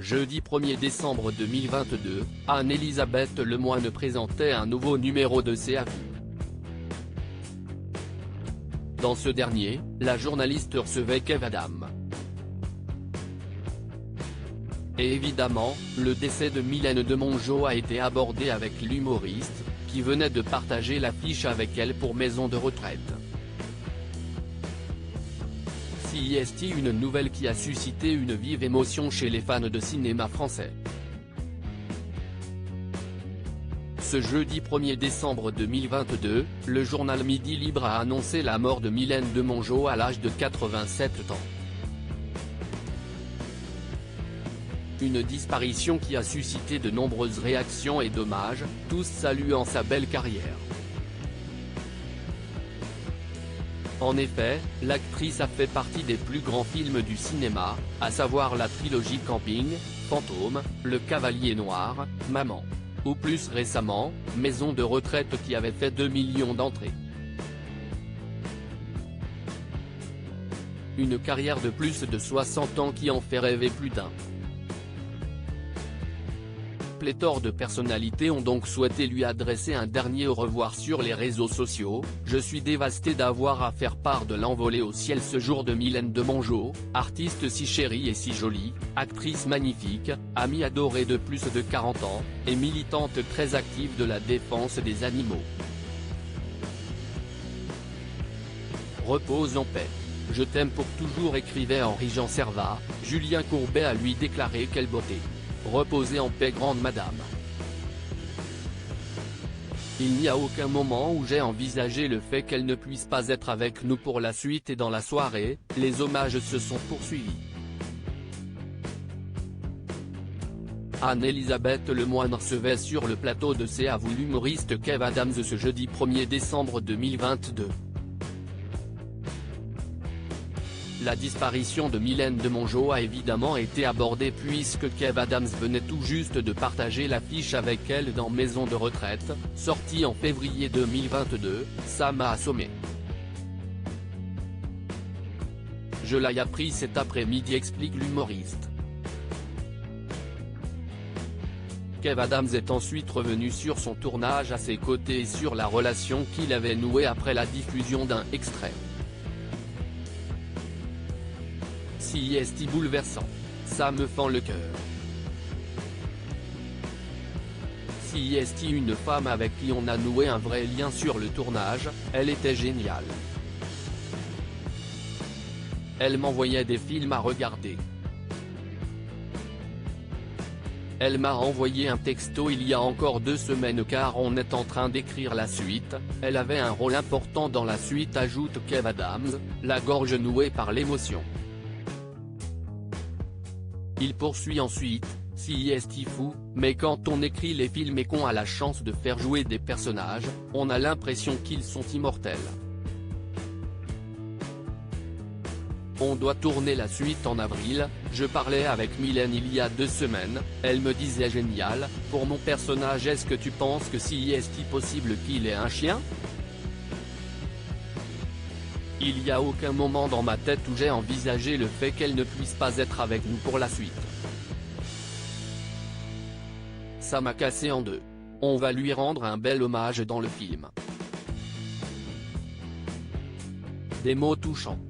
Jeudi 1er décembre 2022, Anne-Elisabeth Lemoine présentait un nouveau numéro de C'est à vous. Dans ce dernier, la journaliste recevait Kev Adams. Et évidemment, le décès de Mylène Demongeot a été abordé avec l'humoriste, qui venait de partager l'affiche avec elle pour Maison de retraite. C'est une nouvelle qui a suscité une vive émotion chez les fans de cinéma français. Ce jeudi 1er décembre 2022, le journal Midi Libre a annoncé la mort de Mylène Demongeot à l'âge de 87 ans. Une disparition qui a suscité de nombreuses réactions et d'hommages, tous saluant sa belle carrière. En effet, l'actrice a fait partie des plus grands films du cinéma, à savoir la trilogie Camping, Fantôme, Le Cavalier Noir, Maman. Ou plus récemment, Maison de retraite qui avait fait 2 millions d'entrées. Une carrière de plus de 60 ans qui en fait rêver plus d'un. Pléthore de personnalités ont donc souhaité lui adresser un dernier au revoir sur les réseaux sociaux. Je suis dévasté d'avoir à faire part de l'envolée au ciel ce jour de Mylène Demongeot, artiste si chérie et si jolie, actrice magnifique, amie adorée de plus de 40 ans, et militante très active de la défense des animaux. Repose en paix. Je t'aime pour toujours, écrivait Henri-Jean Servat. Julien Courbet a lui déclaré: quelle beauté. Reposez en paix grande madame. Il n'y a aucun moment où j'ai envisagé le fait qu'elle ne puisse pas être avec nous pour la suite, et dans la soirée, les hommages se sont poursuivis. Anne-Elisabeth Lemoine recevait sur le plateau de C'est à vous l'humoriste Kev Adams ce jeudi 1er décembre 2022. La disparition de Mylène Demongeot a évidemment été abordée puisque Kev Adams venait tout juste de partager l'affiche avec elle dans Maison de retraite, sortie en février 2022, ça m'a assommé. Je l'ai appris cet après-midi, explique l'humoriste. Kev Adams est ensuite revenu sur son tournage à ses côtés et sur la relation qu'il avait nouée après la diffusion d'un extrait. C'est bouleversant. Ça me fend le cœur. C'est une femme avec qui on a noué un vrai lien sur le tournage, elle était géniale. Elle m'envoyait des films à regarder. Elle m'a envoyé un texto il y a encore 2 semaines car on est en train d'écrire la suite, elle avait un rôle important dans la suite, ajoute Kev Adams, la gorge nouée par l'émotion. Il poursuit ensuite, c'est fou, mais quand on écrit les films et qu'on a la chance de faire jouer des personnages, on a l'impression qu'ils sont immortels. On doit tourner la suite en avril, je parlais avec Mylène il y a 2 semaines, elle me disait génial, pour mon personnage est-ce que tu penses que c'est possible qu'il ait un chien ? Il n'y a aucun moment dans ma tête où j'ai envisagé le fait qu'elle ne puisse pas être avec nous pour la suite. Ça m'a cassé en deux. On va lui rendre un bel hommage dans le film. Des mots touchants.